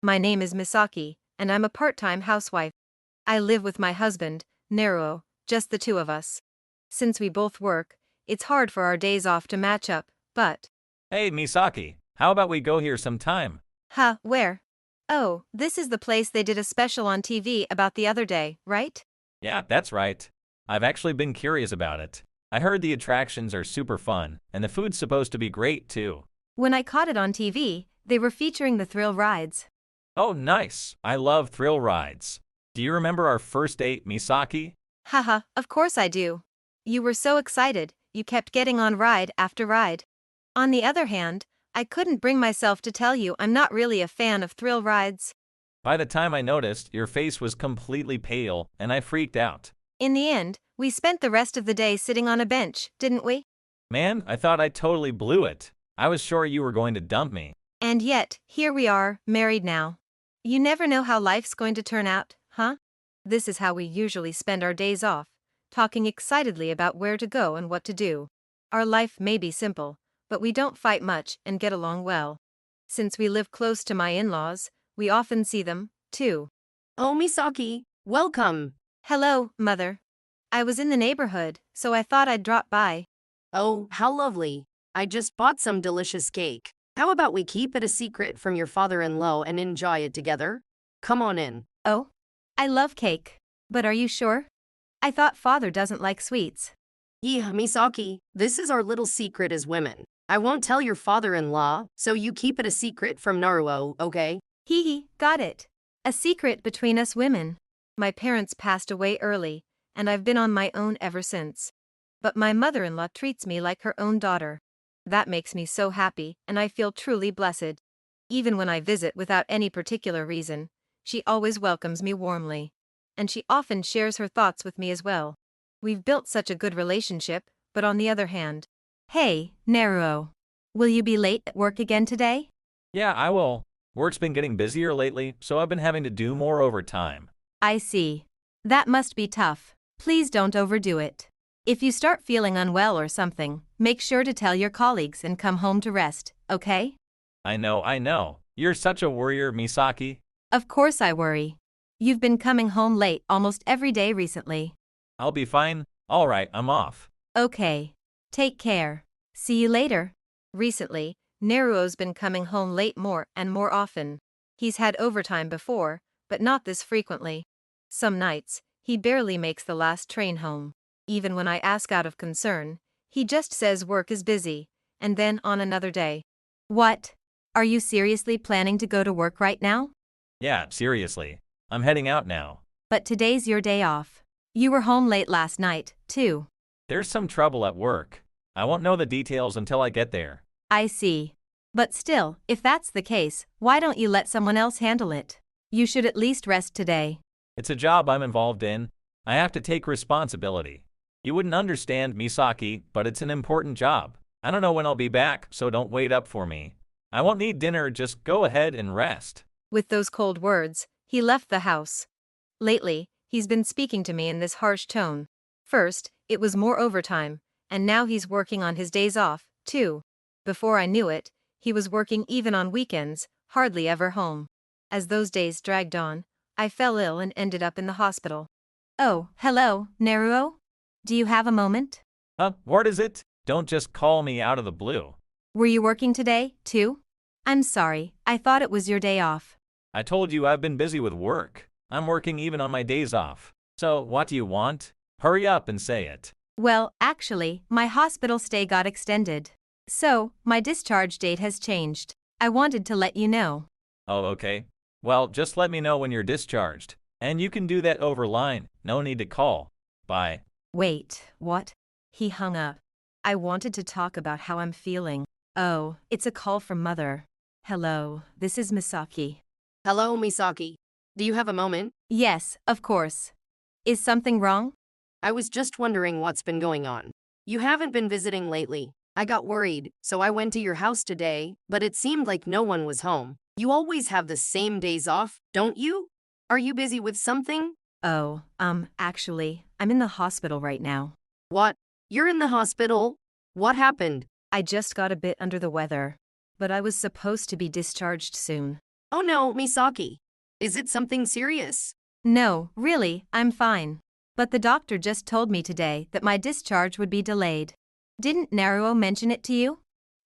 My name is Misaki, and I'm a part-time housewife. I live with my husband, Naruo, just the two of us. Since we both work, it's hard for our days off to match up, but… Hey, Misaki, how about we go here sometime? Huh, where? Oh, this is the place they did a special on TV about the other day, right? Yeah, that's right. I've actually been curious about it. I heard the attractions are super fun, and the food's supposed to be great too. When I caught it on TV, they were featuring the thrill rides. Oh, nice. I love thrill rides. Do you remember our first date, Misaki? Haha, of course I do. You were so excited, you kept getting on ride after ride. On the other hand, I couldn't bring myself to tell you I'm not really a fan of thrill rides. By the time I noticed, your face was completely pale, and I freaked out. In the end, we spent the rest of the day sitting on a bench, didn't we? Man, I thought I totally blew it. I was sure you were going to dump me. And yet, here we are, married now. You never know how life's going to turn out, huh? This is how we usually spend our days off, talking excitedly about where to go and what to do. Our life may be simple, but we don't fight much and get along well. Since we live close to my in-laws, we often see them, too. Oh, Misaki, welcome. Hello, Mother. I was in the neighborhood, so I thought I'd drop by. Oh, how lovely. I just bought some delicious cake. How about we keep it a secret from your father-in-law and enjoy it together? Come on in. Oh? I love cake. But are you sure? I thought Father doesn't like sweets. Yeah, Misaki, this is our little secret as women. I won't tell your father-in-law, so you keep it a secret from Naruo, okay? Hee hee, got it. A secret between us women. My parents passed away early, and I've been on my own ever since. But my mother-in-law treats me like her own daughter. That makes me so happy, and I feel truly blessed. Even when I visit without any particular reason, she always welcomes me warmly. And she often shares her thoughts with me as well. We've built such a good relationship, but on the other hand… Hey, Naruo. Will you be late at work again today? Yeah, I will. Work's been getting busier lately, so I've been having to do more overtime. I see. That must be tough. Please don't overdo it. If you start feeling unwell or something, make sure to tell your colleagues and come home to rest, okay? I know. You're such a worrier, Misaki. Of course I worry. You've been coming home late almost every day recently. I'll be fine. All right, I'm off. Okay. Take care. See you later. Recently, Neruo's been coming home late more and more often. He's had overtime before, but not this frequently. Some nights, he barely makes the last train home. Even when I ask out of concern, he just says work is busy, and then on another day. What? Are you seriously planning to go to work right now? Yeah, seriously. I'm heading out now. But today's your day off. You were home late last night, too. There's some trouble at work. I won't know the details until I get there. I see. But still, if that's the case, why don't you let someone else handle it? You should at least rest today. It's a job I'm involved in. I have to take responsibility. You wouldn't understand, Misaki, but it's an important job. I don't know when I'll be back, so don't wait up for me. I won't need dinner, just go ahead and rest. With those cold words, he left the house. Lately, he's been speaking to me in this harsh tone. First, it was more overtime, and now he's working on his days off, too. Before I knew it, he was working even on weekends, hardly ever home. As those days dragged on, I fell ill and ended up in the hospital. Oh, hello, Naruo? Do you have a moment? What is it? Don't just call me out of the blue. Were you working today, too? I'm sorry, I thought it was your day off. I told you I've been busy with work. I'm working even on my days off. So, what do you want? Hurry up and say it. Well, actually, my hospital stay got extended. So, my discharge date has changed. I wanted to let you know. Oh, okay. Well, just let me know when you're discharged. And you can do that over line. No need to call. Bye. Wait, what? He hung up. I wanted to talk about how I'm feeling. Oh, it's a call from Mother. Hello, this is Misaki. Hello, Misaki. Do you have a moment? Yes, of course. Is something wrong? I was just wondering what's been going on. You haven't been visiting lately. I got worried, so I went to your house today, but it seemed like no one was home. You always have the same days off, don't you? Are you busy with something? Oh, actually, I'm in the hospital right now. What? You're in the hospital? What happened? I just got a bit under the weather, but I was supposed to be discharged soon. Oh no, Misaki. Is it something serious? No, really, I'm fine. But the doctor just told me today that my discharge would be delayed. Didn't Naruo mention it to you?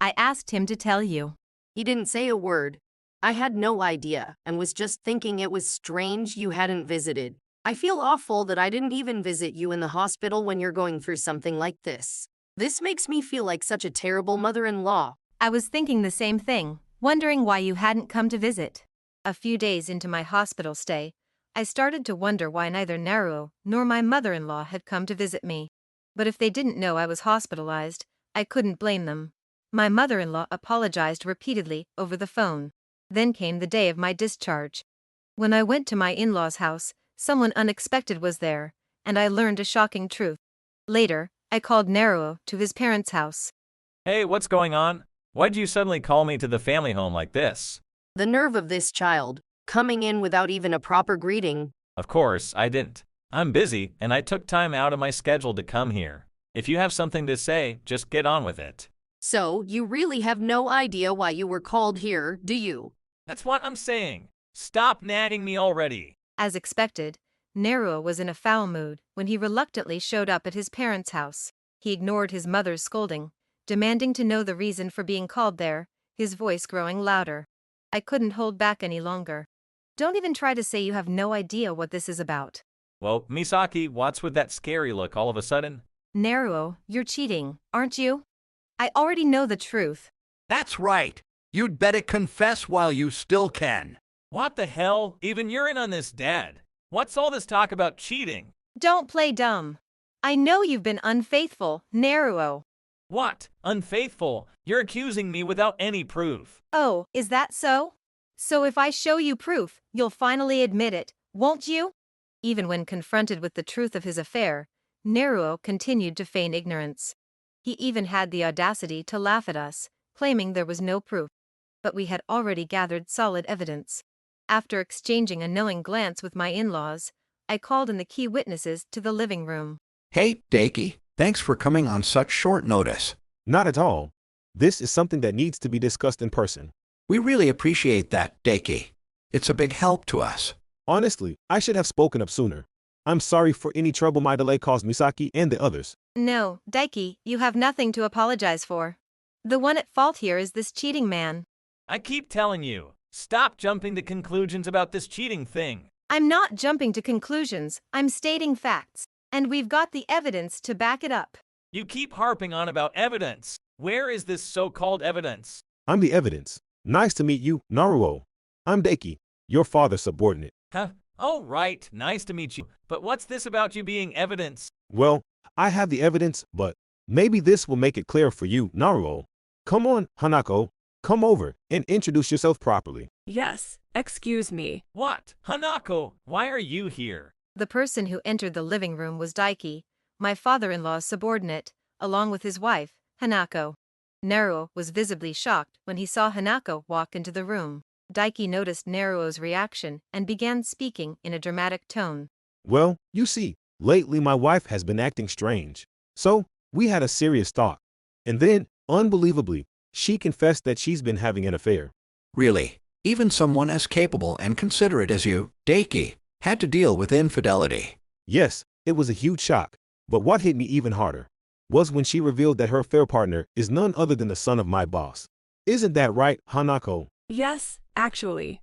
I asked him to tell you. He didn't say a word. I had no idea and was just thinking it was strange you hadn't visited. I feel awful that I didn't even visit you in the hospital when you're going through something like this. This makes me feel like such a terrible mother-in-law. I was thinking the same thing, wondering why you hadn't come to visit. A few days into my hospital stay, I started to wonder why neither Naruo nor my mother-in-law had come to visit me. But if they didn't know I was hospitalized, I couldn't blame them. My mother-in-law apologized repeatedly over the phone. Then came the day of my discharge. When I went to my in-laws' house, someone unexpected was there, and I learned a shocking truth. Later, I called Naruo to his parents' house. Hey, what's going on? Why'd you suddenly call me to the family home like this? The nerve of this child, coming in without even a proper greeting. Of course, I didn't. I'm busy, and I took time out of my schedule to come here. If you have something to say, just get on with it. So, you really have no idea why you were called here, do you? That's what I'm saying. Stop nagging me already. As expected, Naruo was in a foul mood when he reluctantly showed up at his parents' house. He ignored his mother's scolding, demanding to know the reason for being called there, his voice growing louder. I couldn't hold back any longer. Don't even try to say you have no idea what this is about. Well, Misaki, what's with that scary look all of a sudden? Naruo, you're cheating, aren't you? I already know the truth. That's right. You'd better confess while you still can. What the hell? Even you're in on this, Dad. What's all this talk about cheating? Don't play dumb. I know you've been unfaithful, Naruo. What? Unfaithful? You're accusing me without any proof. Oh, is that so? So if I show you proof, you'll finally admit it, won't you? Even when confronted with the truth of his affair, Naruo continued to feign ignorance. He even had the audacity to laugh at us, claiming there was no proof. But we had already gathered solid evidence. After exchanging a knowing glance with my in-laws, I called in the key witnesses to the living room. Hey, Dakey, thanks for coming on such short notice. Not at all. This is something that needs to be discussed in person. We really appreciate that, Dakey. It's a big help to us. Honestly, I should have spoken up sooner. I'm sorry for any trouble my delay caused Misaki and the others. No, Daiki, you have nothing to apologize for. The one at fault here is this cheating man. I keep telling you, stop jumping to conclusions about this cheating thing. I'm not jumping to conclusions, I'm stating facts. And we've got the evidence to back it up. You keep harping on about evidence. Where is this so-called evidence? I'm the evidence. Nice to meet you, Naruo. I'm Daiki, your father's subordinate. Huh? Oh, right, nice to meet you. But what's this about you being evidence? Well, I have the evidence, but maybe this will make it clear for you, Naruo. Come on, Hanako. Come over and introduce yourself properly. Yes, excuse me. What? Hanako, why are you here? The person who entered the living room was Daiki, my father-in-law's subordinate, along with his wife, Hanako. Naruo was visibly shocked when he saw Hanako walk into the room. Daiki noticed Naruo's reaction and began speaking in a dramatic tone. Well, you see, lately my wife has been acting strange. So, we had a serious talk. And then, unbelievably, she confessed that she's been having an affair. Really, even someone as capable and considerate as you, Dakey, had to deal with infidelity. Yes, it was a huge shock. But what hit me even harder was when she revealed that her affair partner is none other than the son of my boss. Isn't that right, Hanako? Yes, actually,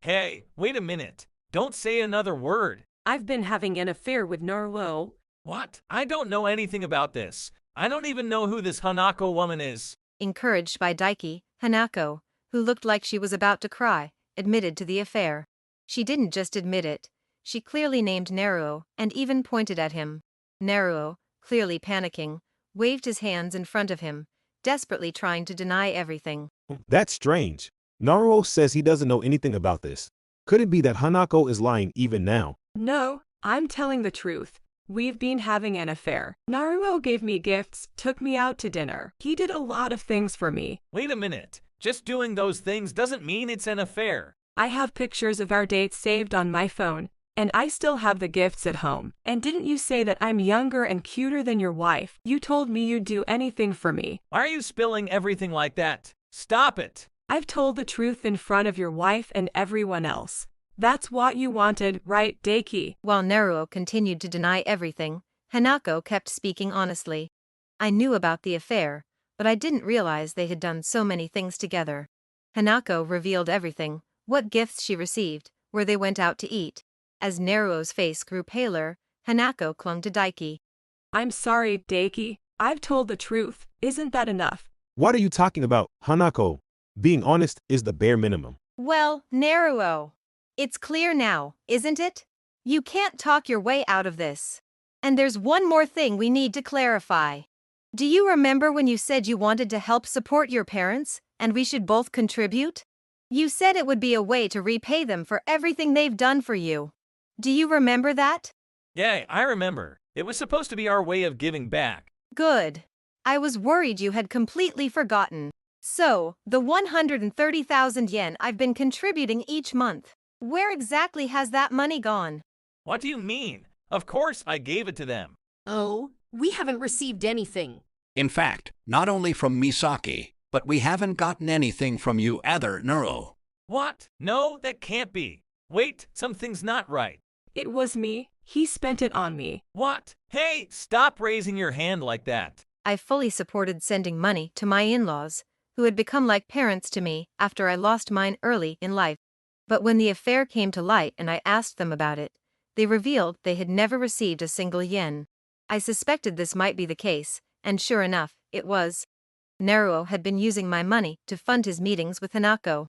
Hey, wait a minute. Don't say another word. I've been having an affair with Naruo. What? I don't know anything about this. I don't even know who this Hanako woman is. Encouraged by Daiki, Hanako, who looked like she was about to cry, admitted to the affair. She didn't just admit it. She clearly named Naruo and even pointed at him. Naruo, clearly panicking, waved his hands in front of him, desperately trying to deny everything. That's strange. Naruo says he doesn't know anything about this. Could it be that Hanako is lying even now? No, I'm telling the truth. We've been having an affair. Naruo gave me gifts, took me out to dinner. He did a lot of things for me. Wait a minute. Just doing those things doesn't mean it's an affair. I have pictures of our dates saved on my phone, and I still have the gifts at home. And didn't you say that I'm younger and cuter than your wife? You told me you'd do anything for me. Why are you spilling everything like that? Stop it. I've told the truth in front of your wife and everyone else. That's what you wanted, right, Daiki? While Neruo continued to deny everything, Hanako kept speaking honestly. I knew about the affair, but I didn't realize they had done so many things together. Hanako revealed everything, what gifts she received, where they went out to eat. As Neruo's face grew paler, Hanako clung to Daiki. I'm sorry, Daiki. I've told the truth. Isn't that enough? What are you talking about, Hanako? Being honest is the bare minimum. Well, Neruo. It's clear now, isn't it? You can't talk your way out of this. And there's one more thing we need to clarify. Do you remember when you said you wanted to help support your parents, and we should both contribute? You said it would be a way to repay them for everything they've done for you. Do you remember that? Yeah, I remember. It was supposed to be our way of giving back. Good. I was worried you had completely forgotten. So, the 130,000 yen I've been contributing each month, where exactly has that money gone? What do you mean? Of course I gave it to them. Oh, we haven't received anything. In fact, not only from Misaki, but we haven't gotten anything from you either, Neruo. What? No, that can't be. Wait, something's not right. It was me. He spent it on me. What? Hey, stop raising your hand like that. I fully supported sending money to my in-laws, who had become like parents to me after I lost mine early in life. But when the affair came to light and I asked them about it, they revealed they had never received a single yen. I suspected this might be the case, and sure enough, it was. Neruo had been using my money to fund his meetings with Hanako.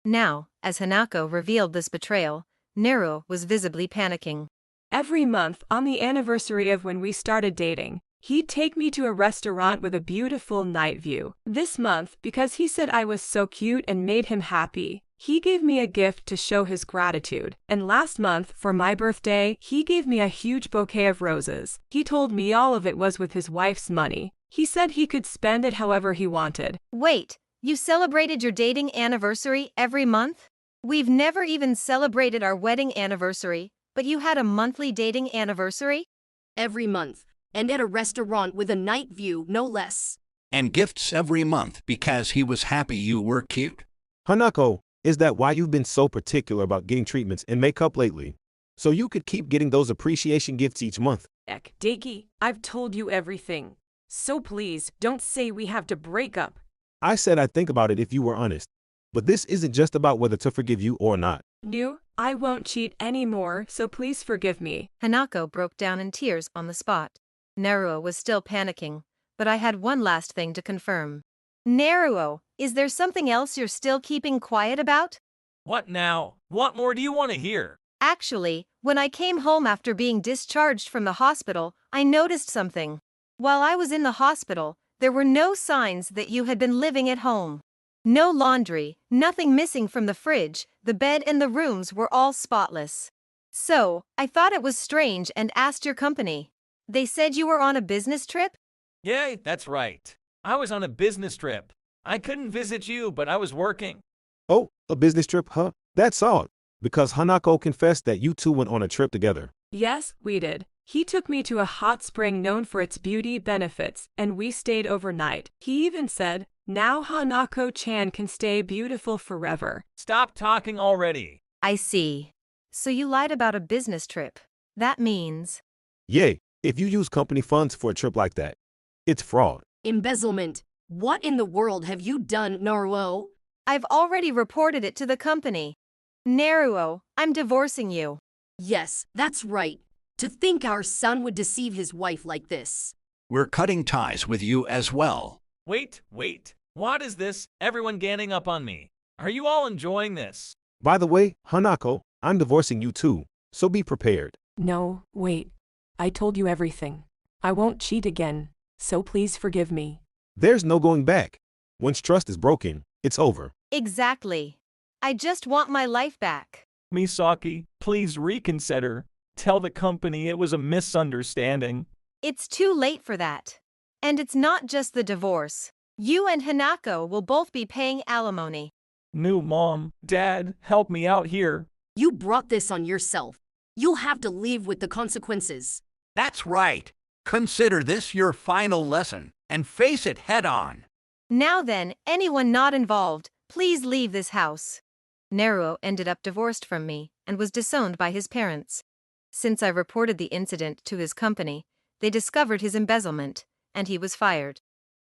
Now, as Hanako revealed this betrayal, Neruo was visibly panicking. Every month, on the anniversary of when we started dating, he'd take me to a restaurant with a beautiful night view. This month, because he said I was so cute and made him happy, he gave me a gift to show his gratitude. And last month, for my birthday, he gave me a huge bouquet of roses. He told me all of it was with his wife's money. He said he could spend it however he wanted. Wait, you celebrated your dating anniversary every month? We've never even celebrated our wedding anniversary, but you had a monthly dating anniversary? Every month. And at a restaurant with a night view, no less. And gifts every month because he was happy you were cute. Hanako, is that why you've been so particular about getting treatments and makeup lately? So you could keep getting those appreciation gifts each month? Ek, Daiki, I've told you everything. So please, don't say we have to break up. I said I'd think about it if you were honest. But this isn't just about whether to forgive you or not. No, I won't cheat anymore, so please forgive me. Hanako broke down in tears on the spot. Neruo was still panicking, but I had one last thing to confirm. Neruo, is there something else you're still keeping quiet about? What now? What more do you want to hear? Actually, when I came home after being discharged from the hospital, I noticed something. While I was in the hospital, there were no signs that you had been living at home. No laundry, nothing missing from the fridge, the bed and the rooms were all spotless. So, I thought it was strange and asked your company. They said you were on a business trip? Yeah, that's right. I was on a business trip. I couldn't visit you, but I was working. Oh, a business trip, huh? That's odd. Because Hanako confessed that you two went on a trip together. Yes, we did. He took me to a hot spring known for its beauty benefits, and we stayed overnight. He even said, now Hanako-chan can stay beautiful forever. Stop talking already. I see. So you lied about a business trip. That means… Yay, if you use company funds for a trip like that, it's fraud. Embezzlement. What in the world have you done, Neruo? I've already reported it to the company. Neruo, I'm divorcing you. Yes, that's right. To think our son would deceive his wife like this. We're cutting ties with you as well. Wait. What is this? Everyone ganging up on me. Are you all enjoying this? By the way, Hanako, I'm divorcing you too, so be prepared. No, wait. I told you everything. I won't cheat again, so please forgive me. There's no going back. Once trust is broken, it's over. Exactly. I just want my life back. Misaki, please reconsider. Tell the company it was a misunderstanding. It's too late for that. And it's not just the divorce. You and Hanako will both be paying alimony. New mom, dad, help me out here. You brought this on yourself. You'll have to live with the consequences. That's right. Consider this your final lesson and face it head on. Now then, anyone not involved, Please leave this house. Neruo ended up divorced from me and was disowned by his parents. Since I reported the incident to his company, they discovered his embezzlement, and he was fired.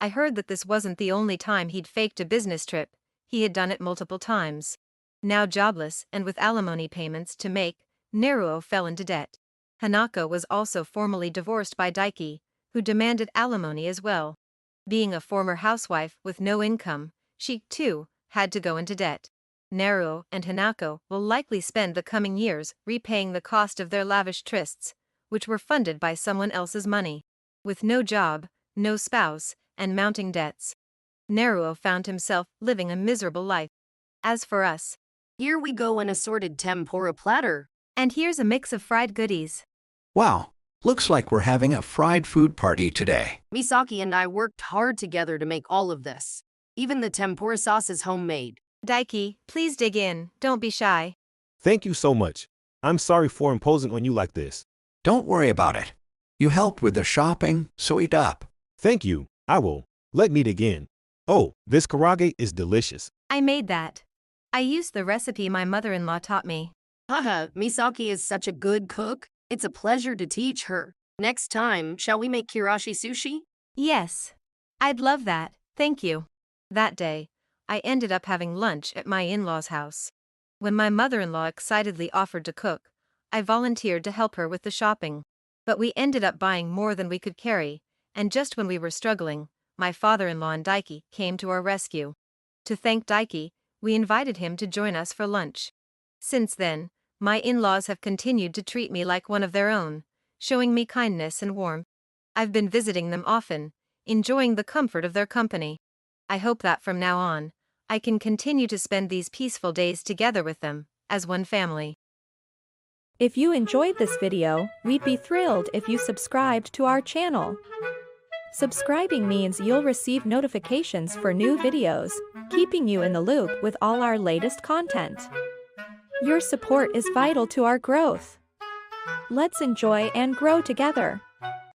I heard that this wasn't the only time he'd faked a business trip, he had done it multiple times. Now jobless and with alimony payments to make, Neruo fell into debt. Hanako was also formally divorced by Daiki, who demanded alimony as well. Being a former housewife with no income, she, too, had to go into debt. Neruo and Hanako will likely spend the coming years repaying the cost of their lavish trysts, which were funded by someone else's money. With no job, no spouse, and mounting debts, Neruo found himself living a miserable life. As for us, Here we go, an assorted tempura platter. and here's a mix of fried goodies. Wow, looks like we're having a fried food party today. Misaki and I worked hard together to make all of this. Even the tempura sauce is homemade. Daiki, please dig in, don't be shy. Thank you so much. I'm sorry for imposing on you like this. Don't worry about it. You helped with the shopping, so eat up. Thank you. I will. Let me dig in. Oh, this karage is delicious. I made that. I used the recipe my mother-in-law taught me. Haha, Misaki is such a good cook. It's a pleasure to teach her. Next time, shall we make kirashi sushi? Yes. I'd love that, thank you. That day, I ended up having lunch at my in-laws' house. When my mother-in-law excitedly offered to cook, I volunteered to help her with the shopping. But we ended up buying more than we could carry, and just when we were struggling, my father-in-law and Daiki came to our rescue. To thank Daiki, we invited him to join us for lunch. Since then, my in-laws have continued to treat me like one of their own, showing me kindness and warmth. I've been visiting them often, enjoying the comfort of their company. I hope that from now on, I can continue to spend these peaceful days together with them, as one family. If you enjoyed this video, we'd be thrilled if you subscribed to our channel. Subscribing means you'll receive notifications for new videos, keeping you in the loop with all our latest content. Your support is vital to our growth. Let's enjoy and grow together.